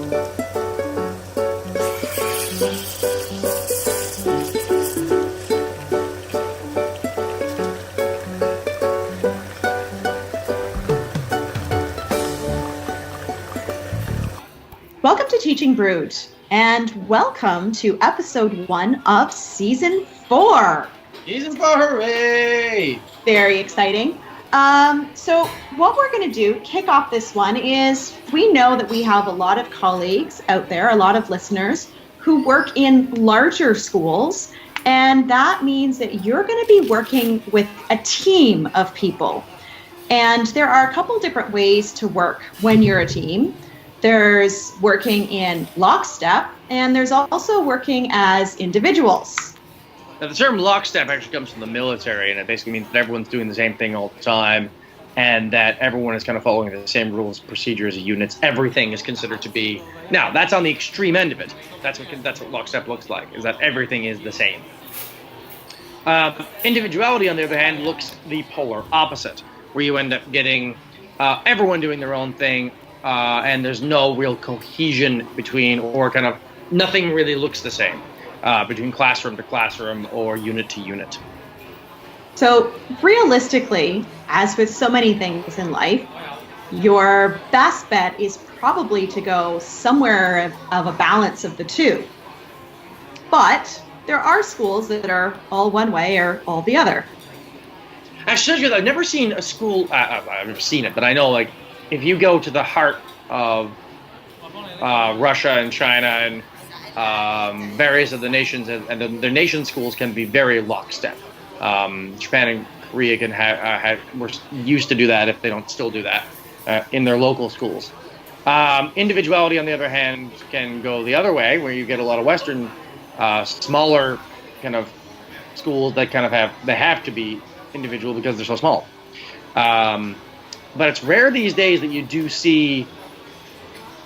Welcome to Teaching Brewed, and welcome to episode 1 of season 4. Season 4, hooray! Very exciting. So what we're going to do, kick off this one, is we know that we have a lot of colleagues out there, a lot of listeners who work in larger schools, and that means that you're going to be working with a team of people. And there are a couple different ways to work when you're a team. There's working in lockstep, and there's also working as individuals. Now, the term lockstep actually comes from the military, and it basically means that everyone's doing the same thing all the time, and that everyone is kind of following the same rules, procedures, units. Everything is considered to be... Now, that's on the extreme end of it. That's what lockstep looks like, is that everything is the same. Individuality, on the other hand, looks the polar opposite, where you end up getting everyone doing their own thing, and there's no real cohesion between, or kind of nothing really looks the same between classroom to classroom or unit to unit. So realistically, as with so many things in life, your best bet is probably to go somewhere of a balance of the two. But there are schools that are all one way or all the other. Actually, I've never seen a school, I've never seen it, but I know, like, if you go to the heart of Russia and China and various of the nations, and their nation schools can be very lockstep. Japan and Korea can we're used to do that, if they don't still do that, in their local schools. Individuality, on the other hand, can go the other way, where you get a lot of Western, smaller kind of schools that kind of have to be individual because they're so small. But it's rare these days that you do see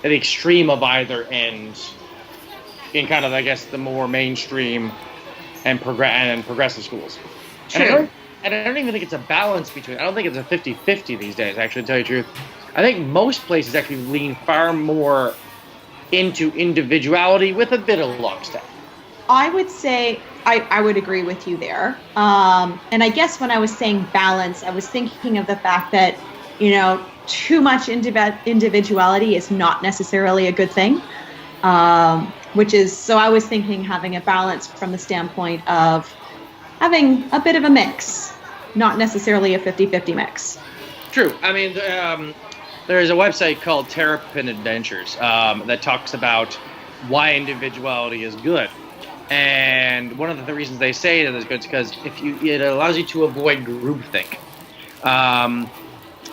the extreme of either end in kind of, I guess, the more mainstream and progressive schools. True. And I don't even think it's a balance between, I don't think it's a 50-50 these days, actually, to tell you the truth. I think most places actually lean far more into individuality with a bit of lockstep. I would say I would agree with you there. And I guess when I was saying balance, I was thinking of the fact that, too much individuality is not necessarily a good thing. So I was thinking having a balance from the standpoint of having a bit of a mix, not necessarily a 50-50 mix. True. I mean, there is a website called Terrapin Adventures that talks about why individuality is good. And one of the reasons they say that is good is because it allows you to avoid groupthink.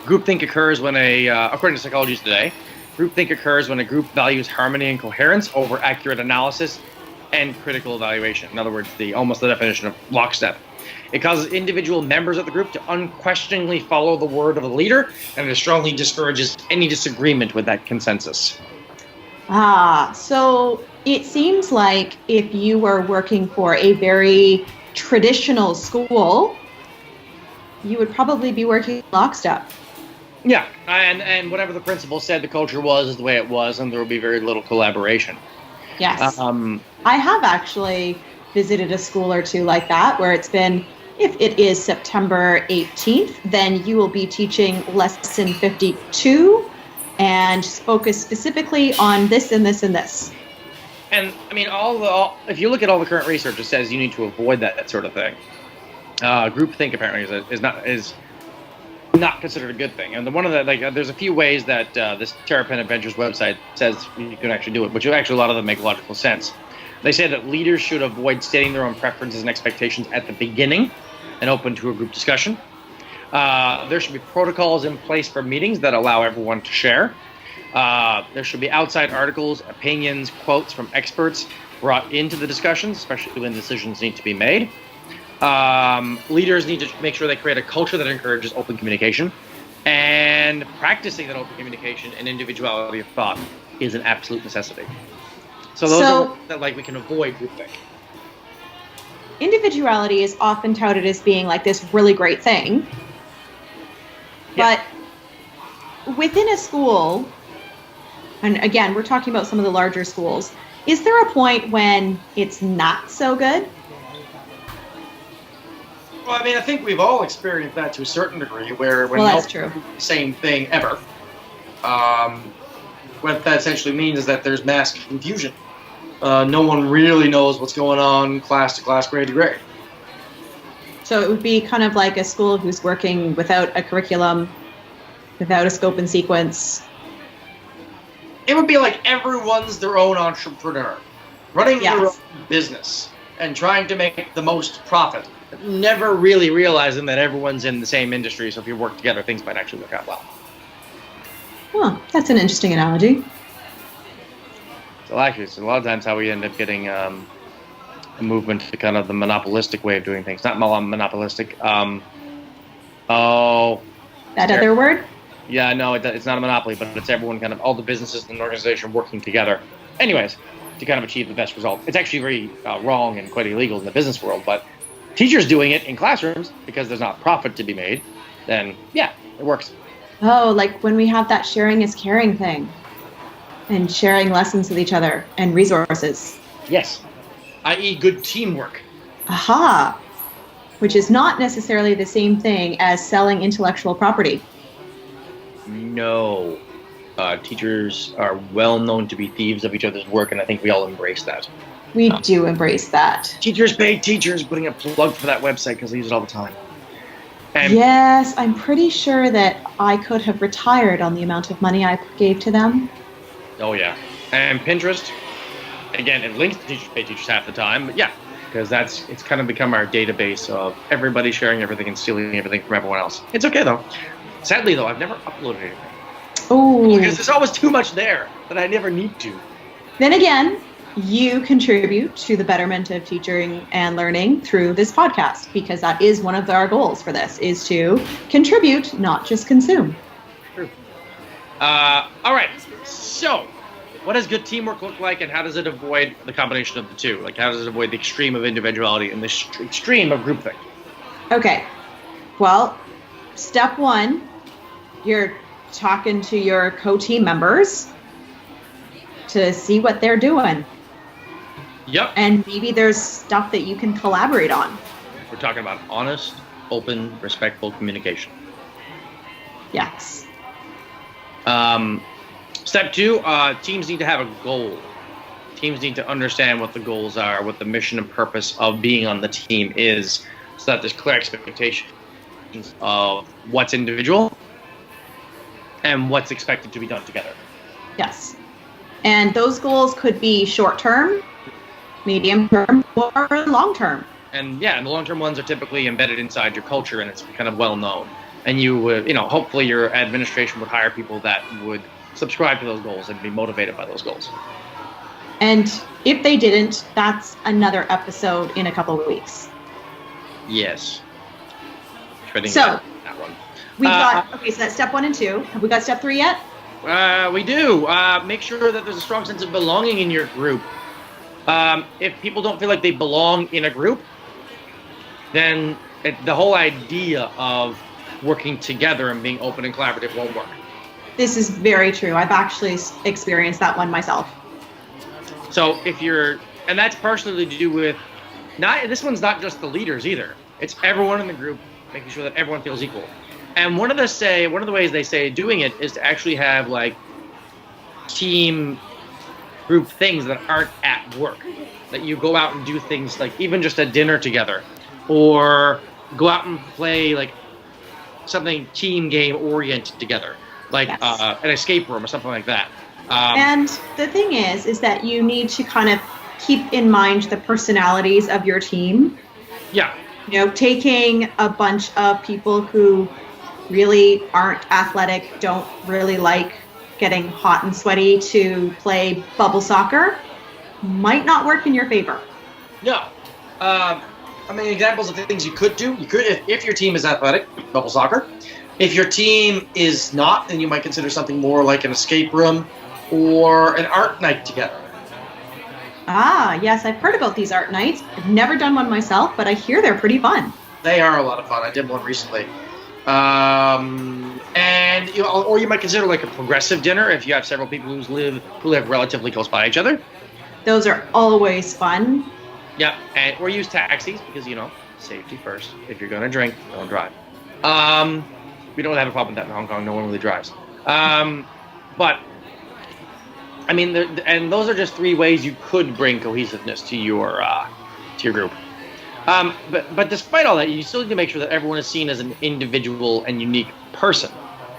Groupthink occurs when according to Psychology Today, groupthink occurs when a group values harmony and coherence over accurate analysis and critical evaluation. In other words, almost the definition of lockstep. It causes individual members of the group to unquestioningly follow the word of the leader, and it strongly discourages any disagreement with that consensus. So it seems like if you were working for a very traditional school, you would probably be working lockstep. Yeah, and whatever the principal said the culture was is the way it was, and there will be very little collaboration. Yes. I have actually visited a school or two like that, where it's been, if it is September 18th, then you will be teaching lesson 52 and focus specifically on this and this and this. And I mean, if you look at all the current research, it says you need to avoid that sort of thing. Groupthink apparently is not considered a good thing. And there's a few ways that this Terrapin Adventures website says you can actually do it, which actually a lot of them make logical sense. They say that leaders should avoid stating their own preferences and expectations at the beginning and open to a group discussion. There should be protocols in place for meetings that allow everyone to share. There should be outside articles, opinions, quotes from experts brought into the discussions, especially when decisions need to be made. Leaders need to make sure they create a culture that encourages open communication, and practicing that open communication and individuality of thought is an absolute necessity. So those are that we can avoid groupthink. Individuality is often touted as being like this really great thing, but within a school, and again, we're talking about some of the larger schools, is there a point when it's not so good? Well, I mean, I think we've all experienced that to a certain degree, where when Well, that's true. the same thing ever. What that essentially means is that there's mass confusion. No one really knows what's going on class to class, grade to grade. So it would be kind of like a school who's working without a curriculum, without a scope and sequence. It would be like everyone's their own entrepreneur, running Yes. their own business and trying to make the most profit, never really realizing that everyone's in the same industry, so if you work together, things might actually work out well. Huh, that's an interesting analogy. So actually, it's a lot of times how we end up getting a movement to kind of the monopolistic way of doing things. Not monopolistic. That other word? Yeah, no, it's not a monopoly, but it's everyone kind of, all the businesses in an organization working together. Anyways, to kind of achieve the best result. It's actually very wrong and quite illegal in the business world, but teachers doing it in classrooms because there's not profit to be made, then yeah, it works. Oh, like when we have that sharing is caring thing and sharing lessons with each other and resources. Yes, i.e. good teamwork. Aha! Which is not necessarily the same thing as selling intellectual property. No. Teachers are well known to be thieves of each other's work, and I think we all embrace that. We do embrace that. Teachers pay teachers, putting a plug for that website because I use it all the time. And yes, I'm pretty sure that I could have retired on the amount of money I gave to them. oh yeah. And Pinterest, again, it links to teachers pay teachers half the time, but yeah, because it's kind of become our database of everybody sharing everything and stealing everything from everyone else. It's okay though. Sadly though, I've never uploaded anything. Oh. Because there's always too much there that I never need to. Then again, you contribute to the betterment of teaching and learning through this podcast, because that is one of our goals for this, is to contribute, not just consume. True. All right. So, what does good teamwork look like, and how does it avoid the combination of the two? Like, how does it avoid the extreme of individuality and the extreme of groupthink? Okay. Well, step one, you're talking to your co-team members to see what they're doing. Yep. And maybe there's stuff that you can collaborate on. We're talking about honest, open, respectful communication. Yes. Step two, teams need to have a goal. Teams need to understand what the goals are, what the mission and purpose of being on the team is, so that there's clear expectations of what's individual and what's expected to be done together. Yes. And those goals could be short-term, medium-term, or long-term. And yeah, and the long-term ones are typically embedded inside your culture, and it's kind of well known. And you would, hopefully your administration would hire people that would subscribe to those goals and be motivated by those goals. And if they didn't, that's another episode in a couple of weeks. Yes. So that one. We've got, okay, so that's step 1 and 2. Have we got step 3 yet? We do. Make sure that there's a strong sense of belonging in your group. If people don't feel like they belong in a group, then the whole idea of working together and being open and collaborative won't work. This is very true. I've actually experienced that one myself. So and that's partially to do with, this one's not just the leaders either. It's everyone in the group, making sure that everyone feels equal. And one of the ways they say doing it is to actually have like team group things that aren't at work, that you go out and do things like even just a dinner together, or go out and play like something team game oriented together, like yes. An escape room or something like that. And the thing is that you need to kind of keep in mind the personalities of your team. Yeah. Taking a bunch of people who really aren't athletic, don't really like getting hot and sweaty to play bubble soccer might not work in your favor. No. Examples of things you could do. You could, if your team is athletic, bubble soccer. If your team is not, then you might consider something more like an escape room or an art night together. Ah, yes, I've heard about these art nights. I've never done one myself, but I hear they're pretty fun. They are a lot of fun. I did one recently. And or you might consider like a progressive dinner if you have several people who live relatively close by each other. Those are always fun. Yeah, or use taxis because safety first. If you're gonna drink, don't drive. We don't have a problem with that in Hong Kong. No one really drives. But I mean, and those are just 3 ways you could bring cohesiveness to your group. But despite all that, you still need to make sure that everyone is seen as an individual and unique person.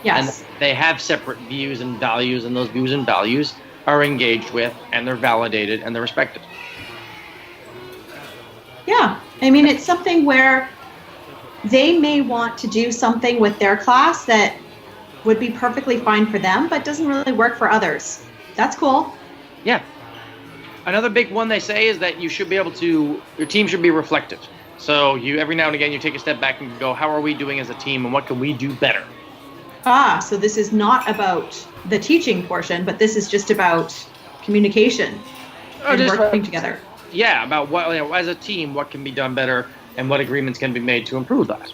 Yes. And they have separate views and values, and those views and values are engaged with, and they're validated, and they're respected. Yeah. I mean, it's something where they may want to do something with their class that would be perfectly fine for them, but doesn't really work for others. That's cool. Yeah. Another big one they say is that your team should be reflective. So every now and again, you take a step back and go, how are we doing as a team, and what can we do better? So this is not about the teaching portion, but this is just about communication and working together. Yeah, about what, as a team, what can be done better and what agreements can be made to improve that.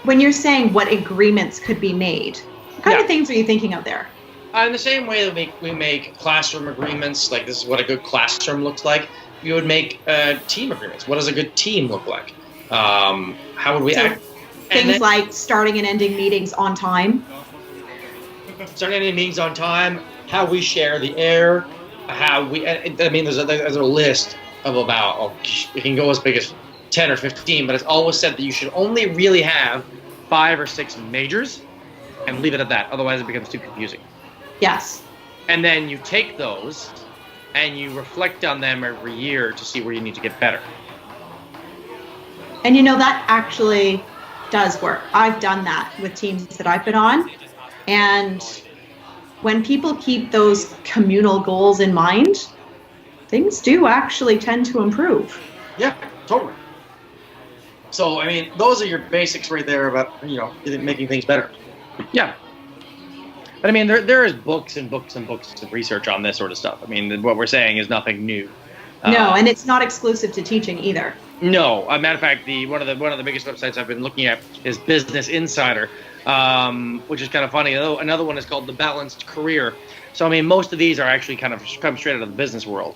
When you're saying what agreements could be made, what kind of things are you thinking of there? In the same way that we make classroom agreements, like this is what a good classroom looks like, you would make team agreements. What does a good team look like? How would we act? Things like starting and ending meetings on time. Starting and ending meetings on time, how we share the air, there's a list of about, it can go as big as 10 or 15, but it's always said that you should only really have 5 or 6 majors and leave it at that. Otherwise, it becomes too confusing. Yes. And then you take those and you reflect on them every year to see where you need to get better. And that actually does work. I've done that with teams that I've been on. And when people keep those communal goals in mind, things do actually tend to improve. Yeah, totally. So, I mean, those are your basics right there about, making things better. Yeah. But I mean, there is books and books and books of research on this sort of stuff. I mean, what we're saying is nothing new. No, and it's not exclusive to teaching either. No, as a matter of fact, one of the biggest websites I've been looking at is Business Insider, which is kind of funny. Another one is called The Balanced Career. So I mean, most of these are actually kind of come straight out of the business world,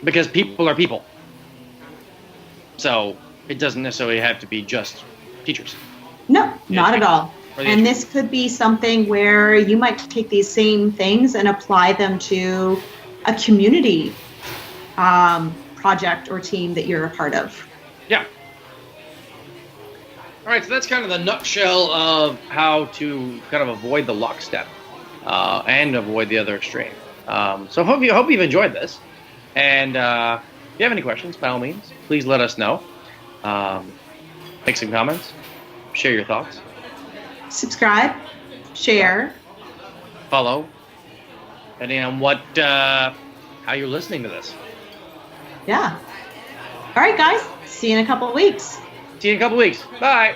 because people are people. So it doesn't necessarily have to be just teachers. No, not at all. And this could be something where you might take these same things and apply them to a community project or team that you're a part of. Yeah. All right, so that's kind of the nutshell of how to kind of avoid the lockstep and avoid the other extreme. So hope you've enjoyed this. And if you have any questions, by all means, please let us know. Make some comments. Share your thoughts. Subscribe. Share. Follow. Depending on how you're listening to this. Yeah. All right, guys. See you in a couple of weeks. See you in a couple of weeks. Bye.